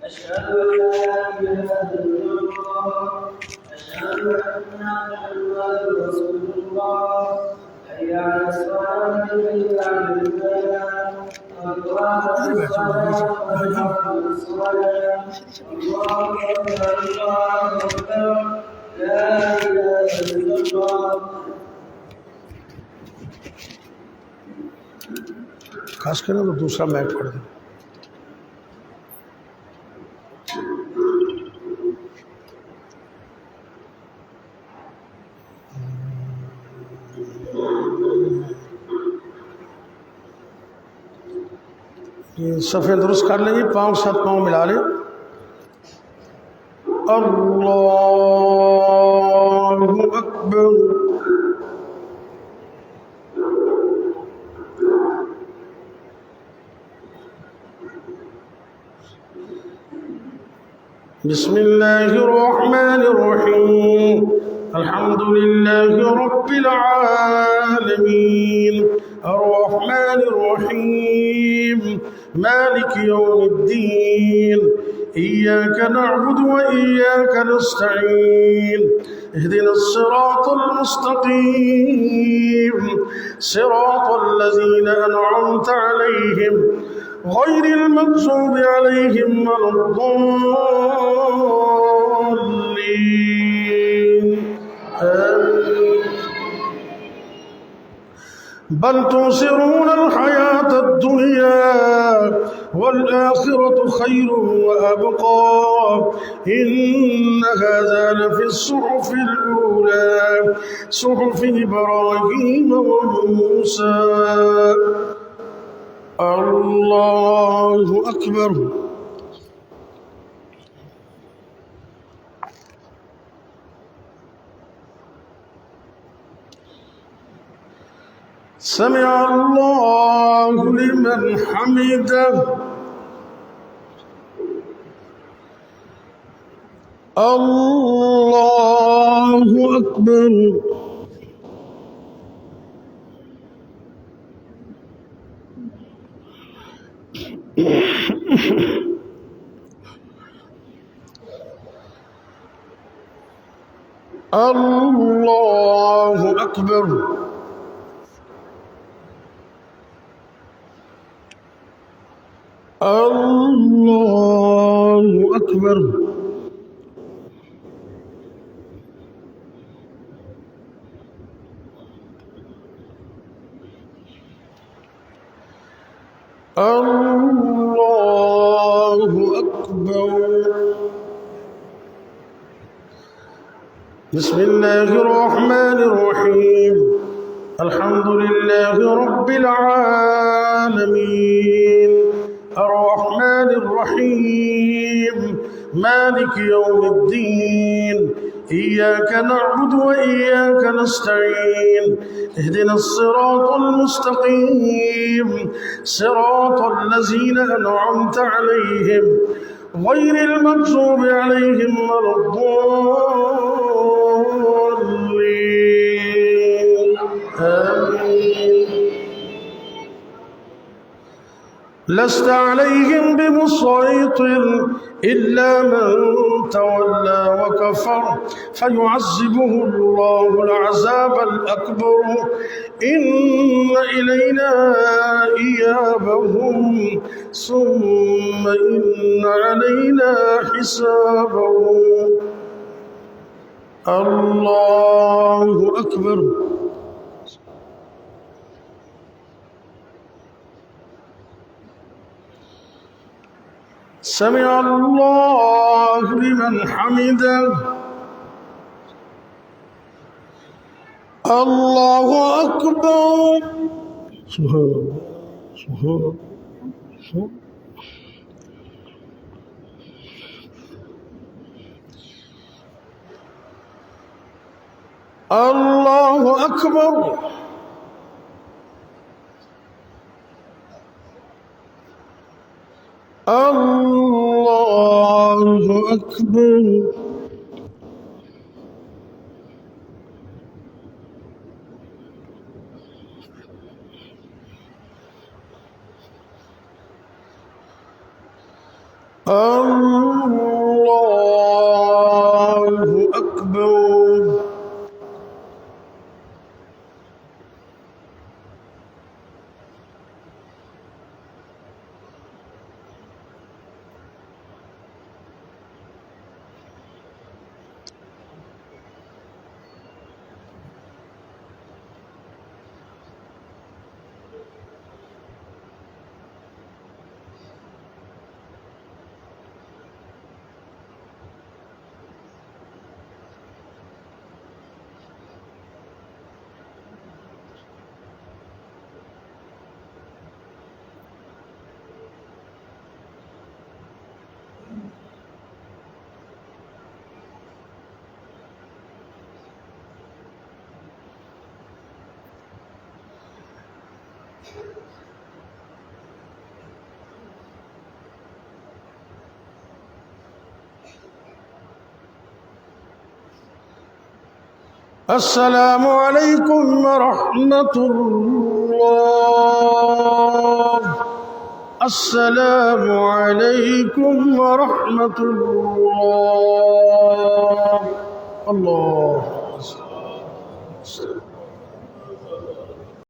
أشهد أن لا إله إلا الله أشهد أن محمدا رسول الله حي على الصلاة حي على الفلاح قد قامت الصلاة قد قامت الصلاة الله أكبر الله أكبر لا إله إلا الله खास करें तो दूसरा मैच पढ़ दें सफ़े दुरुस्त कर लेंगे पाँव साथ पाँव मिला लें अल्लाहु अकबर बिस्मिल्लाहिर्रहमानिर्रहीम अल्हम्दुलिल्लाहि रब्बिल आलमीन अर्रहमानिर्रहीम मालिक यौमिद्दीन इय्याक नअबुदु व इय्याक नस्तईन اهدنا الصراط المستقيم صراط الذين أنعمت عليهم غير المغضوب عليهم ولا الضالين آمين بل تؤثرون الحياة الدنيا والآخرة خير وأبقى إن هذا لفي الصحف الأولى صحف إبراهيم وموسى الله أكبر سمع الله لمن حمده الله أكبر الله أكبر الله أكبر الله أكبر بسم الله الرحمن الرحيم الحمد لله رب العالمين الرحمن الرحيم مالك يوم الدين إياك نعبد وإياك نستعين اهدنا الصراط المستقيم صراط الذين أنعمت عليهم غير المغضوب عليهم ولا الضالين آمين لست عليهم بمسيطر إلا من تولى وكفر فيعذبه الله العذاب الأكبر إن إلينا إيابهم ثم إن علينا حسابهم الله أكبر سمع الله لمن حمده الله أكبر سبحان الله سبحان الله الله أكبر الله أكبر الله أكبر. السلام عليكم ورحمة الله. السلام عليكم ورحمة الله. الله